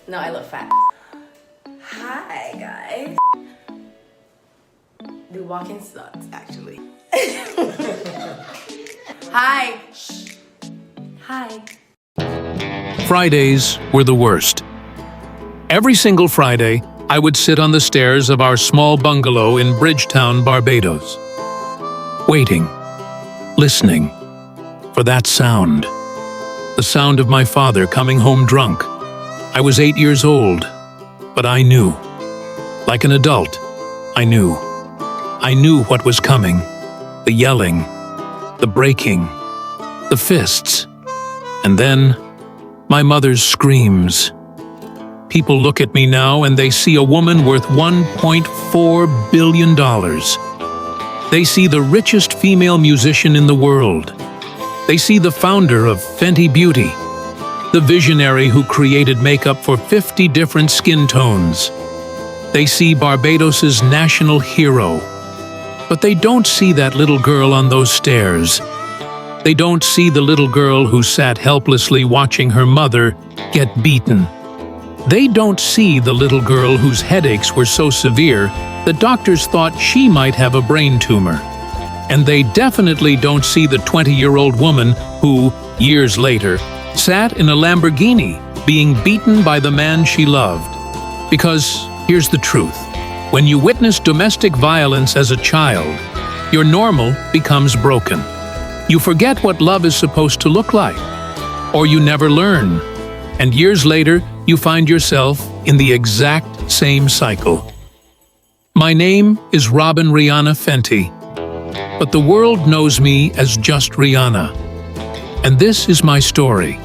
No, I look fat. Hi, guys. The walking sucks, actually. Hi. Shh. Hi. Fridays were the worst. Every single Friday, I would sit on the stairs of our small bungalow in Bridgetown, Barbados, waiting, listening for that sound. The sound of my father coming home drunk. I was 8 years old, but I knew. Like an adult, I knew. I knew what was coming. The yelling, the breaking, the fists. And then, my mother's screams. People look at me now and they see a woman worth $1.4 billion. They see the richest female musician in the world. They see the founder of Fenty Beauty, the visionary who created makeup for 50 different skin tones. They see Barbados's national hero. But they don't see that little girl on those stairs. They don't see the little girl who sat helplessly watching her mother get beaten. They don't see the little girl whose headaches were so severe that doctors thought she might have a brain tumor. And they definitely don't see the 20-year-old woman who, years later, sat in a Lamborghini being beaten by the man she loved. Because here's the truth. When you witness domestic violence as a child, your normal becomes broken. You forget what love is supposed to look like. Or you never learn. And years later, you find yourself in the exact same cycle. My name is Robin Rihanna Fenty, but the world knows me as just Rihanna. And this is my story.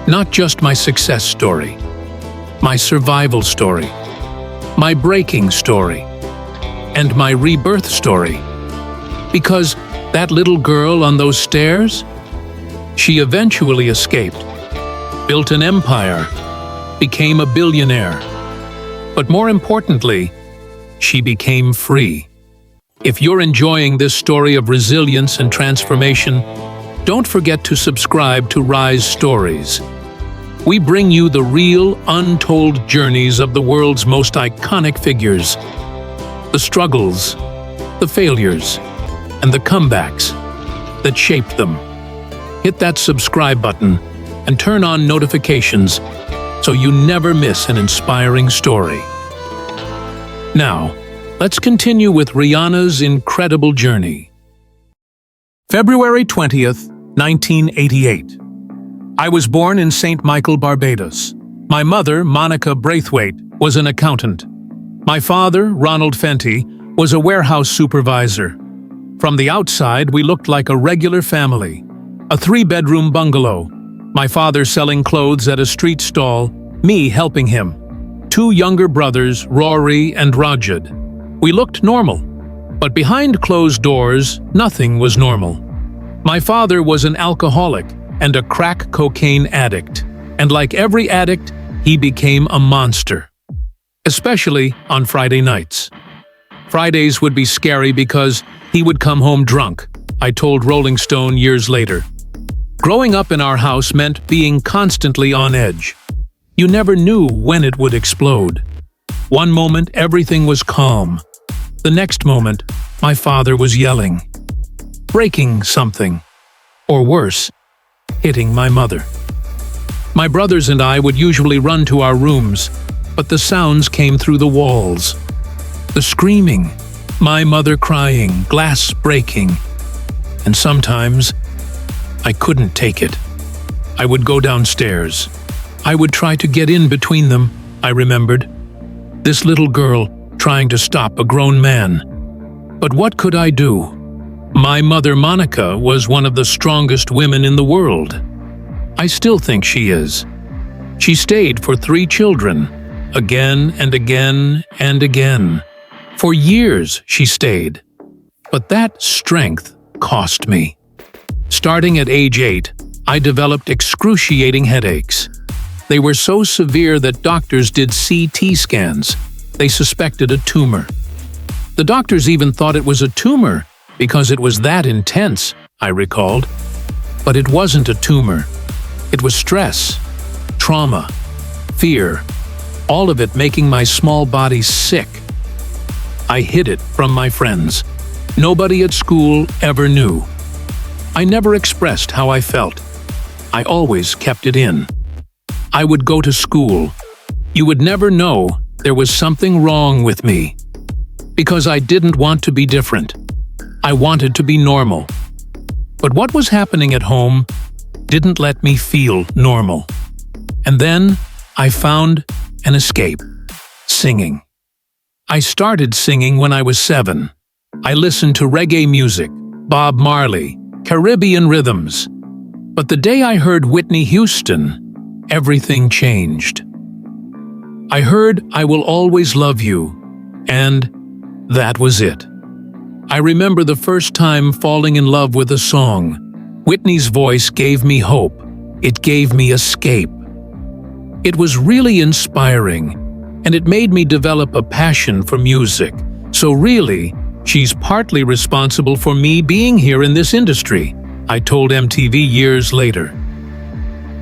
Not just my success story. My survival story. My breaking story. And my rebirth story. Because that little girl on those stairs, she eventually escaped, built an empire, became a billionaire. But more importantly, she became free. If you're enjoying this story of resilience and transformation, don't forget to subscribe to Rise Stories. We bring you the real, untold journeys of the world's most iconic figures. The struggles, the failures, and the comebacks that shaped them. Hit that subscribe button and turn on notifications so you never miss an inspiring story. Now, let's continue with Rihanna's incredible journey. February 20th, 1988. I was born in St. Michael, Barbados. My mother, Monica Braithwaite, was an accountant. My father, Ronald Fenty, was a warehouse supervisor. From the outside, we looked like a regular family. A 3-bedroom bungalow. My father selling clothes at a street stall, me helping him. 2 younger brothers, Rory and Rajad. We looked normal. But behind closed doors, nothing was normal. My father was an alcoholic and a crack cocaine addict. And like every addict, he became a monster. Especially on Friday nights. Fridays would be scary because he would come home drunk, I told Rolling Stone years later. Growing up in our house meant being constantly on edge. You never knew when it would explode. One moment, everything was calm. The next moment, my father was yelling, breaking something, or worse, hitting my mother. My brothers and I would usually run to our rooms, but the sounds came through the walls. The screaming, my mother crying, glass breaking, and sometimes I couldn't take it. I would go downstairs. I would try to get in between them, I remembered. This little girl trying to stop a grown man. But what could I do? My mother, Monica, was one of the strongest women in the world. I still think she is. She stayed for 3 children, again and again and again. For years she stayed. But that strength cost me. Starting at age 8, I developed excruciating headaches. They were so severe that doctors did CT scans. They suspected a tumor. The doctors even thought it was a tumor because it was that intense, I recalled. But it wasn't a tumor. It was stress, trauma, fear, all of it making my small body sick. I hid it from my friends. Nobody at school ever knew. I never expressed how I felt. I always kept it in. I would go to school. You would never know there was something wrong with me. Because I didn't want to be different. I wanted to be normal. But what was happening at home didn't let me feel normal. And then I found an escape: singing. I started singing when I was 7. I listened to reggae music, Bob Marley, Caribbean rhythms. But the day I heard Whitney Houston, everything changed. I heard "I Will Always Love You," and that was it. I remember the first time falling in love with a song. Whitney's voice gave me hope. It gave me escape. It was really inspiring, and it made me develop a passion for music. So really, she's partly responsible for me being here in this industry, I told MTV years later.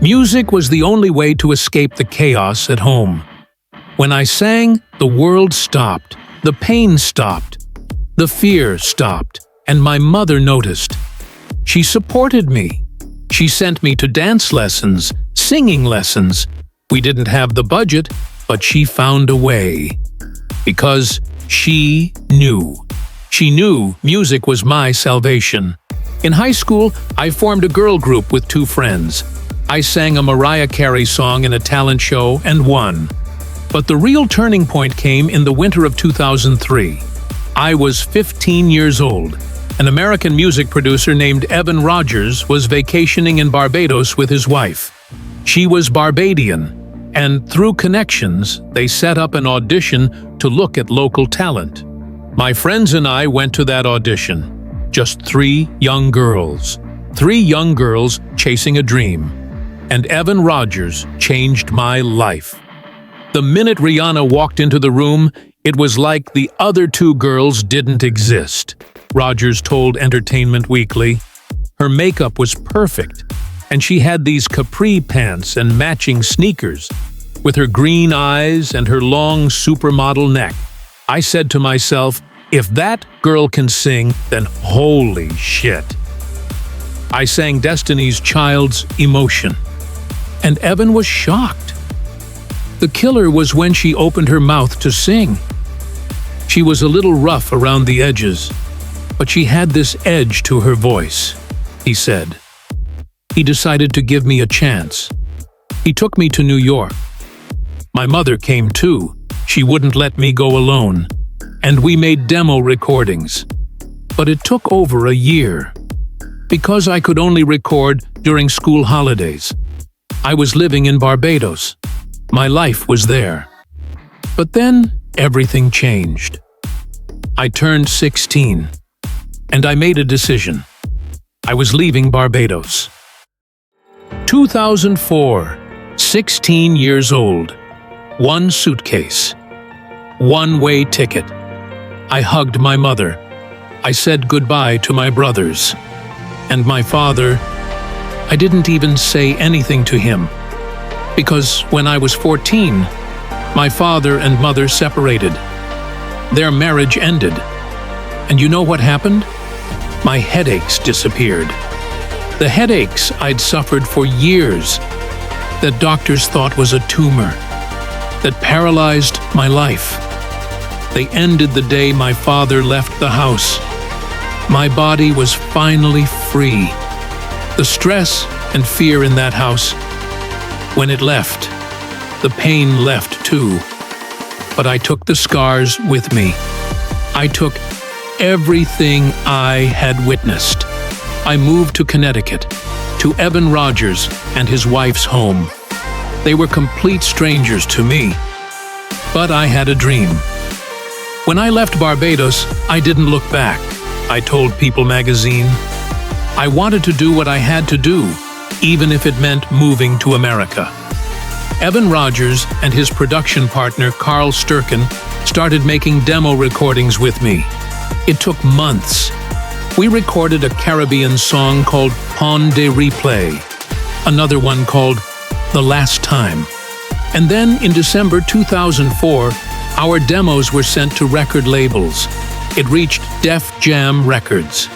Music was the only way to escape the chaos at home. When I sang, the world stopped, the pain stopped, the fear stopped, and my mother noticed. She supported me. She sent me to dance lessons, singing lessons. We didn't have the budget, but she found a way. Because she knew. She knew music was my salvation. In high school, I formed a girl group with 2 friends. I sang a Mariah Carey song in a talent show and won. But the real turning point came in the winter of 2003. I was 15 years old. An American music producer named Evan Rogers was vacationing in Barbados with his wife. She was Barbadian, and through connections, they set up an audition to look at local talent. My friends and I went to that audition. Just 3 young girls. 3 young girls chasing a dream. And Evan Rogers changed my life. The minute Rihanna walked into the room, it was like the other 2 girls didn't exist, Rogers told Entertainment Weekly. Her makeup was perfect, and she had these capri pants and matching sneakers. With her green eyes and her long supermodel neck, I said to myself, if that girl can sing, then holy shit. I sang Destiny's Child's Emotion, and Evan was shocked. The killer was when she opened her mouth to sing. She was a little rough around the edges, but she had this edge to her voice, he said. He decided to give me a chance. He took me to New York. My mother came too. She wouldn't let me go alone. And we made demo recordings. But it took over a year. Because I could only record during school holidays. I was living in Barbados. My life was there. But then everything changed. I turned 16. And I made a decision. I was leaving Barbados. 2004, 16 years old. 1 suitcase. One-way ticket. I hugged my mother. I said goodbye to my brothers. And my father, I didn't even say anything to him. Because when I was 14, my father and mother separated. Their marriage ended. And you know what happened? My headaches disappeared. The headaches I'd suffered for years, that doctors thought was a tumor, that paralyzed my life. They ended the day my father left the house. My body was finally free. The stress and fear in that house, when it left, the pain left too. But I took the scars with me. I took everything I had witnessed. I moved to Connecticut, to Evan Rogers and his wife's home. They were complete strangers to me. But I had a dream. When I left Barbados, I didn't look back, I told People magazine. I wanted to do what I had to do, even if it meant moving to America. Evan Rogers and his production partner Carl Sturken started making demo recordings with me. It took months. We recorded a Caribbean song called Pon de Replay, another one called The Last Time. And then in December 2004, our demos were sent to record labels. It reached Def Jam Records.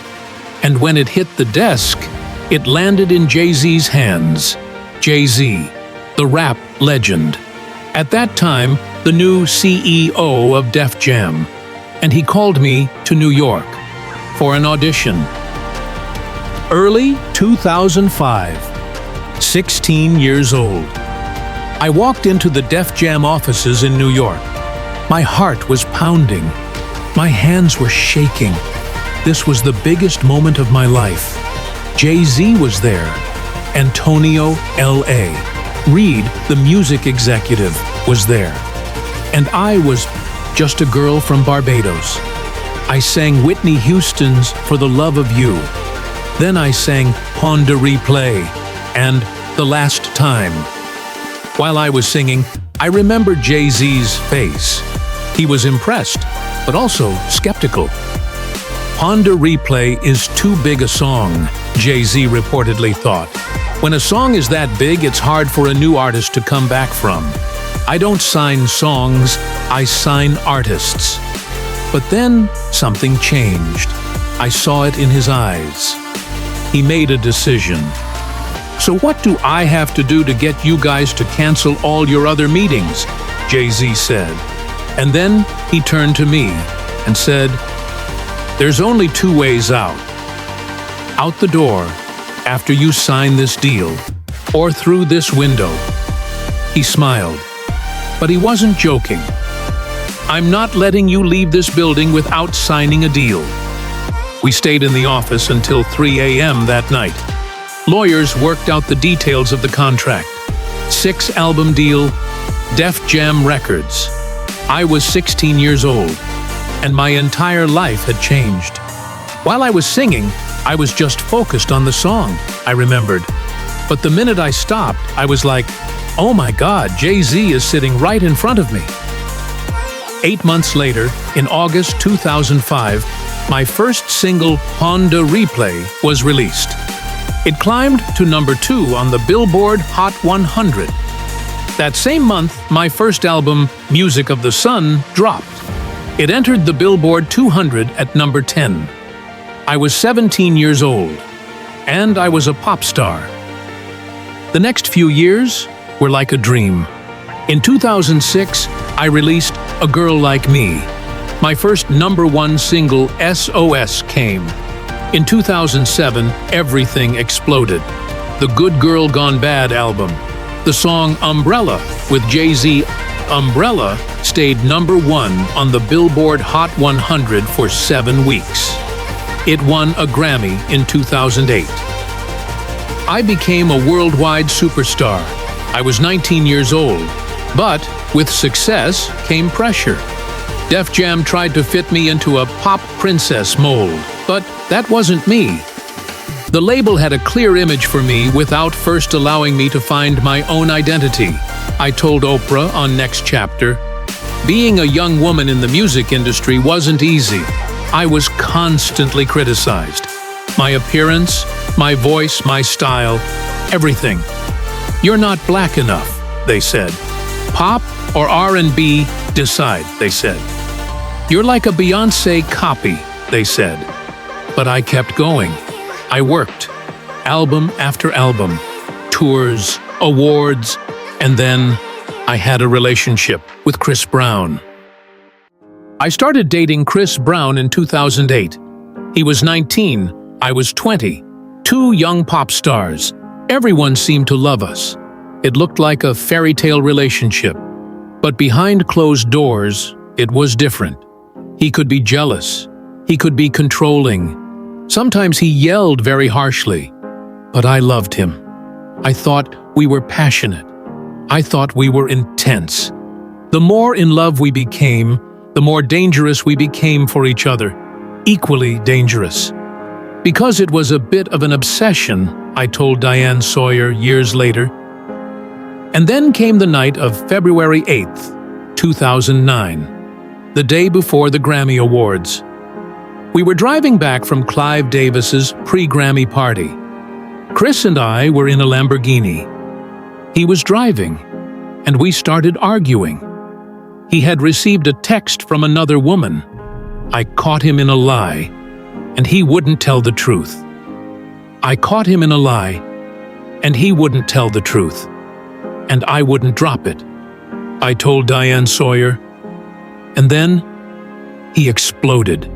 And when it hit the desk, it landed in Jay-Z's hands. Jay-Z, the rap legend. At that time, the new CEO of Def Jam. And he called me to New York for an audition. Early 2005, 16 years old. I walked into the Def Jam offices in New York. My heart was pounding. My hands were shaking. This was the biggest moment of my life. Jay-Z was there. Antonio L.A. Reid, the music executive, was there. And I was just a girl from Barbados. I sang Whitney Houston's For the Love of You. Then I sang Honda Replay and The Last Time. While I was singing, I remembered Jay-Z's face. He was impressed, but also skeptical. Honda Replay is too big a song, Jay-Z reportedly thought. When a song is that big, it's hard for a new artist to come back from. I don't sign songs, I sign artists. But then something changed. I saw it in his eyes. He made a decision. So what do I have to do to get you guys to cancel all your other meetings? Jay-Z said. And then he turned to me and said, there's only two ways out. Out the door, after you sign this deal, or through this window. He smiled, but he wasn't joking. I'm not letting you leave this building without signing a deal. We stayed in the office until 3 a.m. that night. Lawyers worked out the details of the contract. 6-album deal, Def Jam Records. I was 16 years old, and my entire life had changed. While I was singing, I was just focused on the song, I remembered. But the minute I stopped, I was like, oh my God, Jay-Z is sitting right in front of me. 8 months later, in August 2005, my first single, Honda Replay, was released. It climbed to number 2 on the Billboard Hot 100. That same month, my first album, Music of the Sun, dropped. It entered the Billboard 200 at number 10. I was 17 years old, and I was a pop star. The next few years were like a dream. In 2006, I released A Girl Like Me. My first number 1 single, SOS, came. In 2007, everything exploded. The Good Girl Gone Bad album. The song Umbrella with Jay-Z, Umbrella, stayed number 1 on the Billboard Hot 100 for 7 weeks. It won a Grammy in 2008. I became a worldwide superstar. I was 19 years old, but with success came pressure. Def Jam tried to fit me into a pop princess mold, but that wasn't me. The label had a clear image for me without first allowing me to find my own identity. I told Oprah on Next Chapter, being a young woman in the music industry wasn't easy. I was constantly criticized. My appearance, my voice, my style, everything. You're not black enough, they said. Pop or R&B, decide, they said. You're like a Beyoncé copy, they said. But I kept going. I worked, album after album, tours, awards, and then I had a relationship with Chris Brown. I started dating Chris Brown in 2008. He was 19, I was 20. 2 young pop stars. Everyone seemed to love us. It looked like a fairy tale relationship. But behind closed doors, it was different. He could be jealous. He could be controlling. Sometimes he yelled very harshly. But I loved him. I thought we were passionate. I thought we were intense. The more in love we became, the more dangerous we became for each other. Equally dangerous. Because it was a bit of an obsession, I told Diane Sawyer years later. And then came the night of February 8th, 2009, the day before the Grammy Awards. We were driving back from Clive Davis's pre-Grammy party. Chris and I were in a Lamborghini. He was driving, and we started arguing. He had received a text from another woman. I caught him in a lie, and he wouldn't tell the truth. I caught him in a lie, and he wouldn't tell the truth, and I wouldn't drop it. I told Diane Sawyer, and then he exploded.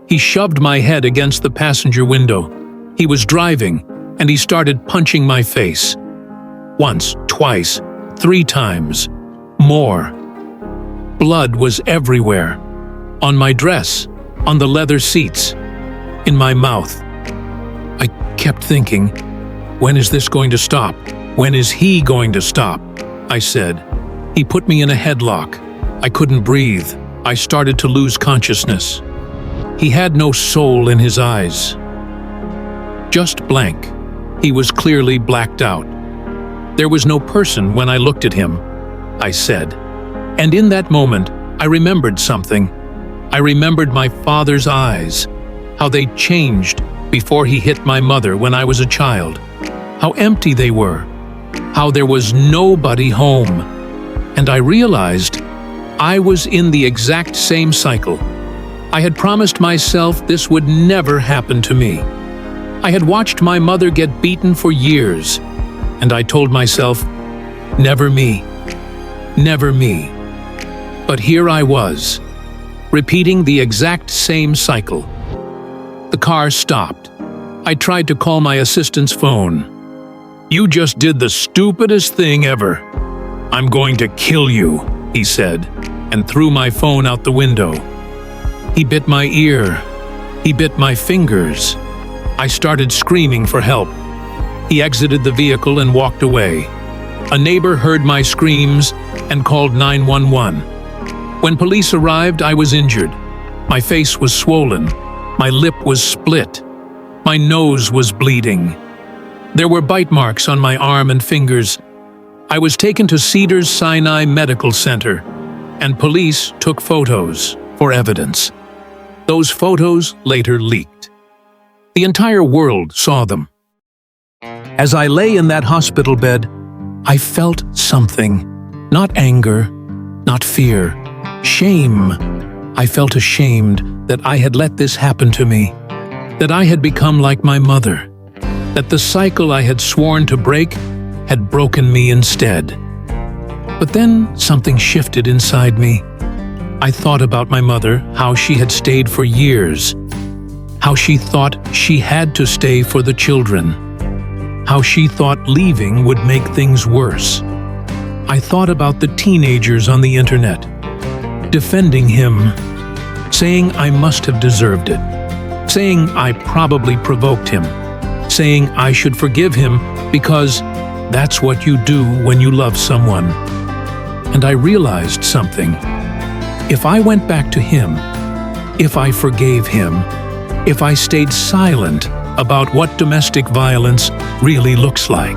He shoved my head against the passenger window. He was driving, and he started punching my face. Once, twice, 3 times, more. Blood was everywhere. On my dress, on the leather seats, in my mouth. I kept thinking, when is this going to stop? When is he going to stop? I said. He put me in a headlock. I couldn't breathe. I started to lose consciousness. He had no soul in his eyes. Just blank. He was clearly blacked out. There was no person when I looked at him, I said. And in that moment, I remembered something. I remembered my father's eyes, how they changed before he hit my mother when I was a child, how empty they were, how there was nobody home. And I realized I was in the exact same cycle. I had promised myself this would never happen to me. I had watched my mother get beaten for years, and I told myself, never me, never me. But here I was, repeating the exact same cycle. The car stopped. I tried to call my assistant's phone. "You just did the stupidest thing ever. I'm going to kill you," he said, and threw my phone out the window. He bit my ear. He bit my fingers. I started screaming for help. He exited the vehicle and walked away. A neighbor heard my screams and called 911. When police arrived, I was injured. My face was swollen. My lip was split. My nose was bleeding. There were bite marks on my arm and fingers. I was taken to Cedars-Sinai Medical Center, and police took photos for evidence. Those photos later leaked. The entire world saw them. As I lay in that hospital bed, I felt something. Not anger, not fear, shame. I felt ashamed that I had let this happen to me, that I had become like my mother, that the cycle I had sworn to break had broken me instead. But then something shifted inside me. I thought about my mother, how she had stayed for years, how she thought she had to stay for the children, how she thought leaving would make things worse. I thought about the teenagers on the internet, defending him, saying I must have deserved it, saying I probably provoked him, saying I should forgive him because that's what you do when you love someone. And I realized something. If I went back to him, if I forgave him, if I stayed silent about what domestic violence really looks like,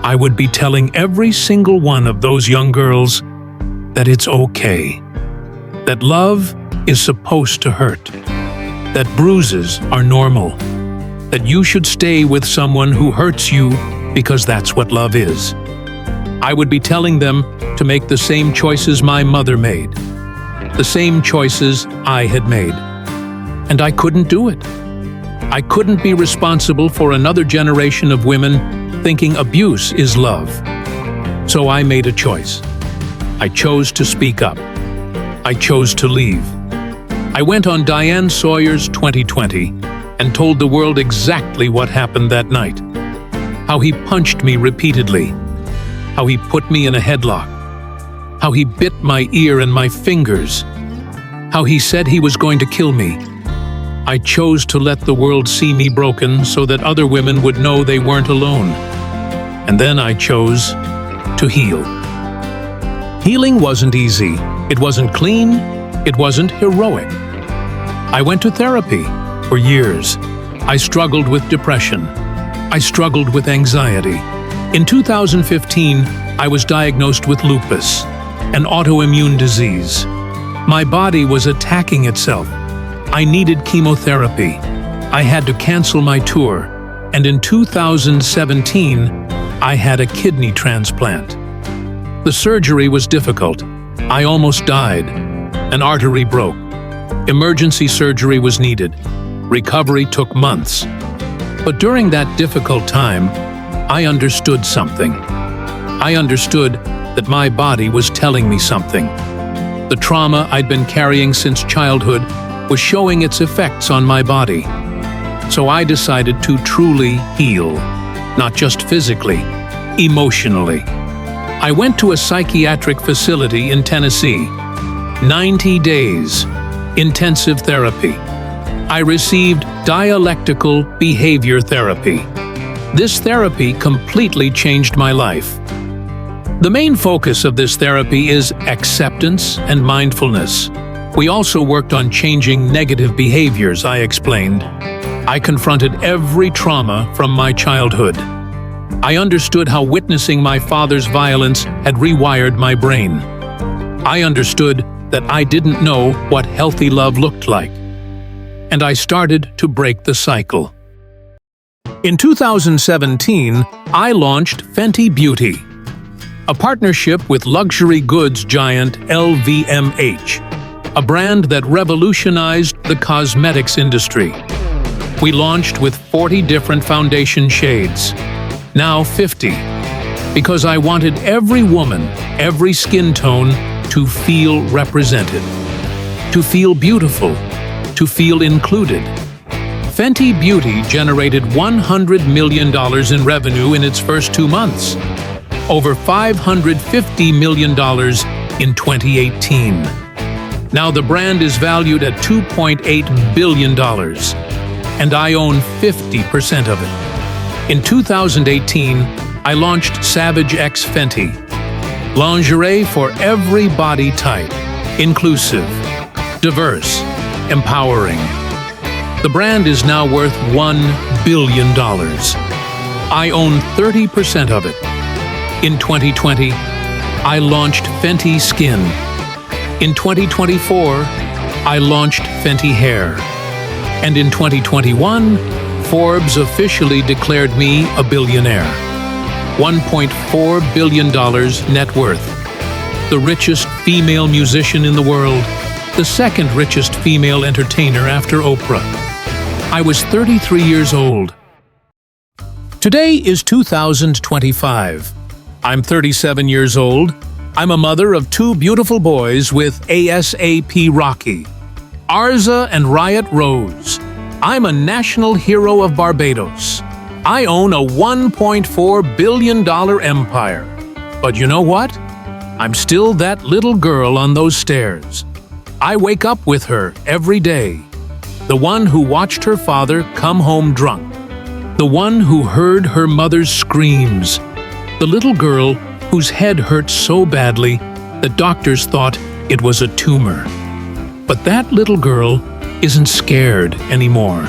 I would be telling every single one of those young girls that it's okay, that love is supposed to hurt, that bruises are normal, that you should stay with someone who hurts you because that's what love is. I would be telling them to make the same choices my mother made, the same choices I had made. And I couldn't do it. I couldn't be responsible for another generation of women thinking abuse is love. So I made a choice. I chose to speak up. I chose to leave. I went on Diane Sawyer's 2020 and told the world exactly what happened that night. How he punched me repeatedly. How he put me in a headlock. How he bit my ear and my fingers. How he said he was going to kill me. I chose to let the world see me broken so that other women would know they weren't alone. And then I chose to heal. Healing wasn't easy. It wasn't clean. It wasn't heroic. I went to therapy for years. I struggled with depression. I struggled with anxiety. In 2015, I was diagnosed with lupus, an autoimmune disease. My body was attacking itself. I needed chemotherapy. I had to cancel my tour, and in 2017, I had a kidney transplant. The surgery was difficult. I almost died. An artery broke. Emergency surgery was needed. Recovery took months. But during that difficult time, I understood something. I understood that my body was telling me something. The trauma I'd been carrying since childhood was showing its effects on my body. So I decided to truly heal, not just physically, emotionally. I went to a psychiatric facility in Tennessee. 90 days, intensive therapy. I received dialectical behavior therapy. This therapy completely changed my life. The main focus of this therapy is acceptance and mindfulness. We also worked on changing negative behaviors, I explained. I confronted every trauma from my childhood. I understood how witnessing my father's violence had rewired my brain. I understood that I didn't know what healthy love looked like. And I started to break the cycle. In 2017, I launched Fenty Beauty, a partnership with luxury goods giant LVMH, a brand that revolutionized the cosmetics industry. We launched with 40 different foundation shades, now 50, because I wanted every woman, every skin tone to feel represented, to feel beautiful, to feel included. Fenty Beauty generated $100 million in revenue in its first 2 months, over $550 million in 2018. Now the brand is valued at $2.8 billion, and I own 50% of it. In 2018, I launched Savage X Fenty, lingerie for every body type, inclusive, diverse, empowering. The brand is now worth $1 billion. I own 30% of it. In 2020, I launched Fenty Skin. In 2024, I launched Fenty Hair. And in 2021, Forbes officially declared me a billionaire. $1.4 billion net worth. The richest female musician in the world. The second richest female entertainer after Oprah. I was 33 years old. Today is 2025. I'm 37 years old. I'm a mother of 2 beautiful boys with ASAP Rocky, Arza and Riot Rose. I'm a national hero of Barbados. I own a $1.4 billion empire. But you know what? I'm still that little girl on those stairs. I wake up with her every day. The one who watched her father come home drunk. The one who heard her mother's screams. The little girl whose head hurt so badly that doctors thought it was a tumor. But that little girl isn't scared anymore.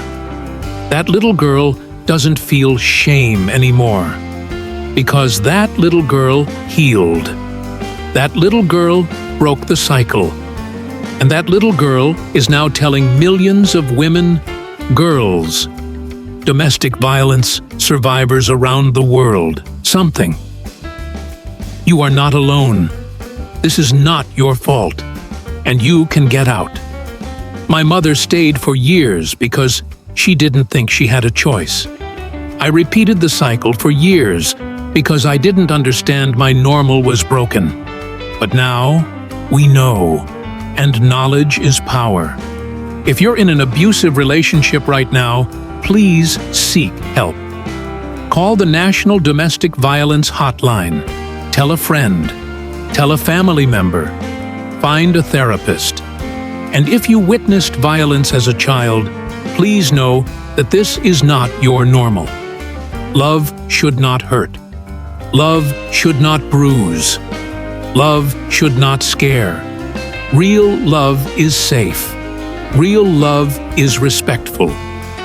That little girl doesn't feel shame anymore. Because that little girl healed. That little girl broke the cycle. And that little girl is now telling millions of women, girls, domestic violence survivors around the world something. You are not alone. This is not your fault. And you can get out. My mother stayed for years because she didn't think she had a choice. I repeated the cycle for years because I didn't understand my normal was broken. But now, we know. And knowledge is power. If you're in an abusive relationship right now, please seek help. Call the National Domestic Violence Hotline. Tell a friend. Tell a family member. Find a therapist. And if you witnessed violence as a child, please know that this is not your normal. Love should not hurt. Love should not bruise. Love should not scare. Real love is safe. Real love is respectful.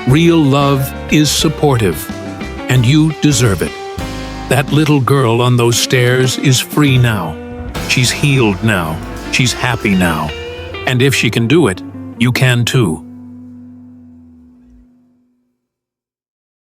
Real love is supportive. And you deserve it. That little girl on those stairs is free now. She's healed now. She's happy now. And if she can do it, you can too.